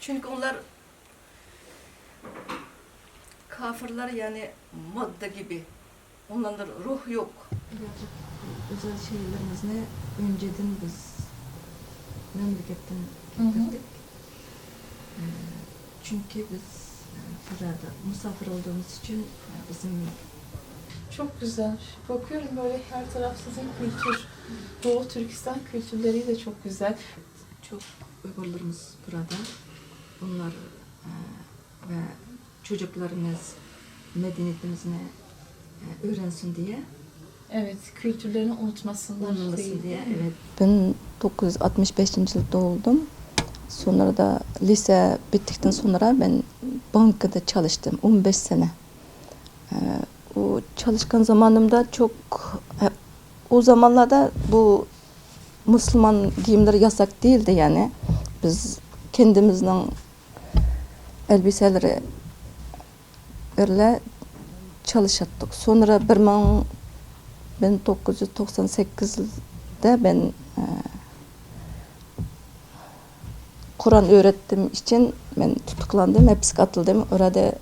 Çünkü onlar kafirler, yani madde gibi. Onlarda ruh yok. Özel şeylerimizni önceden biz memleketten getirdik. Çünkü biz burada misafir olduğumuz için bizim Çok güzel. Bakıyorum böyle her taraf sizin kültür. Doğu Türkistan kültürleri de çok güzel. çok Uygurlarımız burada. Onlar ve çocuklarımız medeniyetimizi öğrensin diye. Evet, kültürlerini unutmasınlar Unutmasın diye. Evet. Ben 1965 yılda doğdum. Sonra da lise bittikten sonra ben bankada çalıştım 15 sene. O çalışkan zamanımda çok o zamanlarda bu Müslüman giyimleri yasak değildi yani. Biz kendimizden elbiseleri öyle çalışattık. Sonra 1998'de ben Kur'an öğrettiğim için ben tutuklandım, hapse atıldım. Orada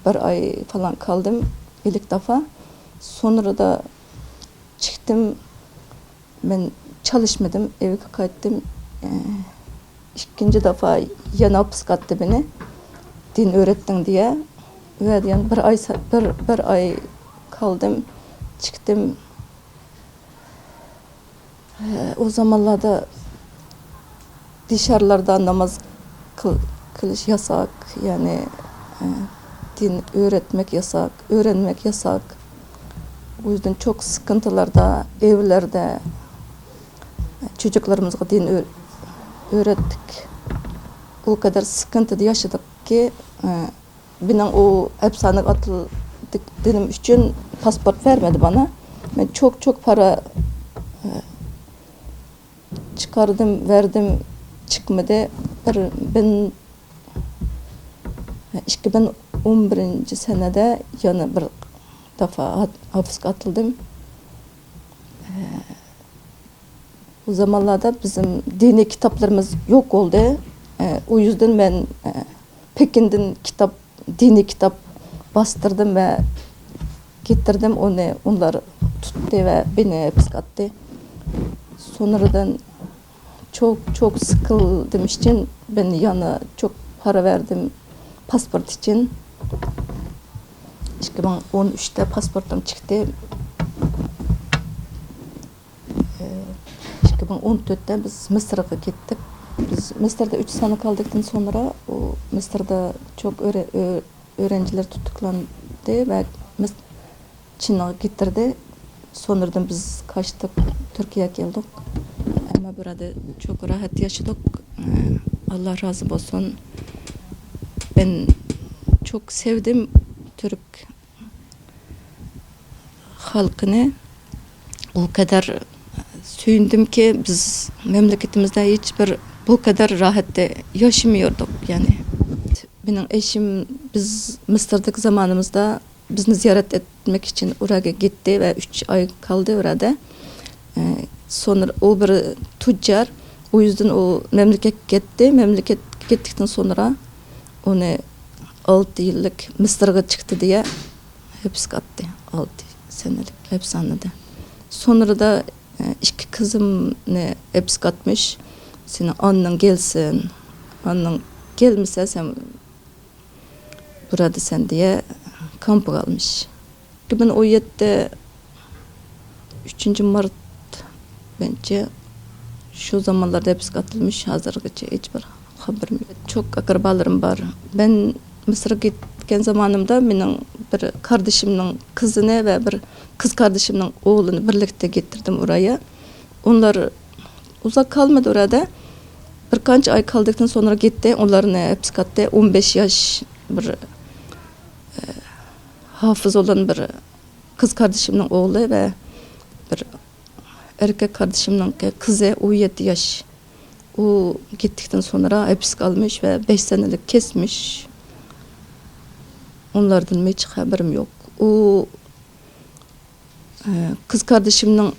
bir ay falan kaldım ilk defa. Sonra da çıktım, ben çalışmadım, eve kaçtım. İkinci defa yana hapse attı beni, din öğrettin diye. Ve yani bir ay kaldım, çıktım. O zamanlarda dışarılarda namaz kılış yasak, yani din öğretmek yasak, öğrenmek yasak. O yüzden çok sıkıntılarda, evlerde çocuklarımıza din öğrettik. O kadar sıkıntı yaşadık ki benim o hapishaneye atıldığım için pasport vermedi bana. Ben çok para çıkardım, verdim, çıkmadı. Ben 2011 senede yana bir defa hapse atıldım. O zamanlarda bizim dini kitaplarımız yok oldu. O yüzden ben Pekin'den dini kitap bastırdım ve getirdim. Onlar tuttu ve beni hapse attı. Sonradan çok sıkıldım için ben yana çok para verdim pasport için. 2013'te pasportum çıktı. 2014'te biz Mısır'a gittik. Biz Mısır'da 3 sene kaldıktan sonra o Mısır'da çok öğrenciler tutuklandı ve Çin'e getirdi. Sonradan biz kaçtık, Türkiye'ye geldik. Ama burada çok rahat yaşadık. Allah razı olsun. Ben çok sevdim Türk halkını. O kadar söyledim ki biz memleketimizde hiçbir bu kadar rahat yaşamıyorduk yani. Benim eşim biz Mısır'daki zamanımızda bizi ziyaret etmek için oraya gitti ve 3 ay kaldı orada. Sonra o bir tüccar, o yüzden o memleket gitti. Memleket gittikten sonra onu 6 yıllık Mısır'a çıktı diye hapse attı. 6 senelik hapishanede. Sonra da 2 kızım hapse atmış. Senin annen gelsin, annen gelmişse sen burada sen diye kampa almış. 2017'de 3. Mart bence şu zamanlarda hapse atılmış, hazırgıca hiçbir haberim yok. Çok akrabalarım var. Ben Mısır'a gitken zamanımda benim bir kardeşimin kızını ve bir kız kardeşimin oğlunu birlikte getirdim oraya. Onlar uzak kalmadı orada. Birkaç ay kaldıktan sonra gitti. Onların hapse attı. 15 yaş bir hafız olan bir kız kardeşimin oğlu ve bir erkek kardeşimin kızı 17 yaş. O gittikten sonra hapis kalmış ve 5 senelik kesmiş. Onlardan hiç haberim yok. O kız kardeşimin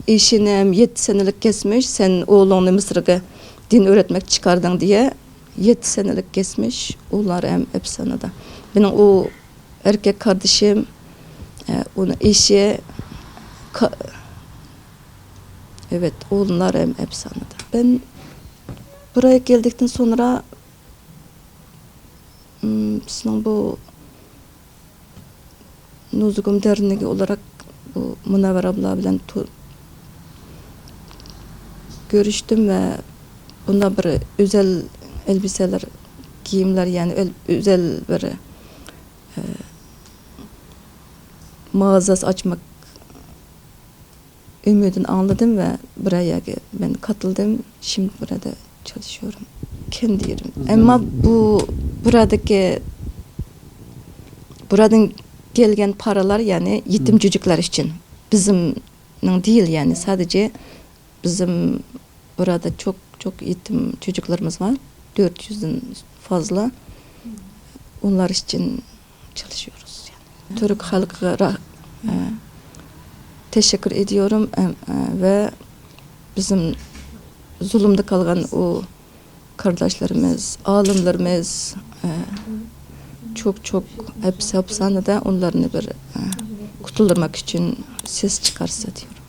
eşini 7 senelik kesmiş. Sen oğlunu Mısır'a din öğretmek çıkardın diye 7 senelik geçmiş. Onlar hep sanada. Benim o erkek kardeşim, onun eşi, evet onlar hep sanada. Ben buraya geldikten sonra bizim bu Nuzugum Derneği olarak bu Münevver abla bilen görüştüm ve bunda bir özel elbiseler, giyimler yani özel bir mağazası açmak ümidini anladım ve buraya ben katıldım. Şimdi burada çalışıyorum. Kendi yerim. Ama bu buradan gelgen paralar yani yetim çocuklar için. Bizim değil yani sadece bizim burada çok yetim çocuklarımız var. 400'den fazla. Onlar için çalışıyoruz yani. Türk halkı teşekkür ediyorum ve bizim zulümde kalan o kardeşlerimiz, alimlerimiz çok hepsi hapishanede onlarını bir kurtulmak için ses çıkarsa diyorum.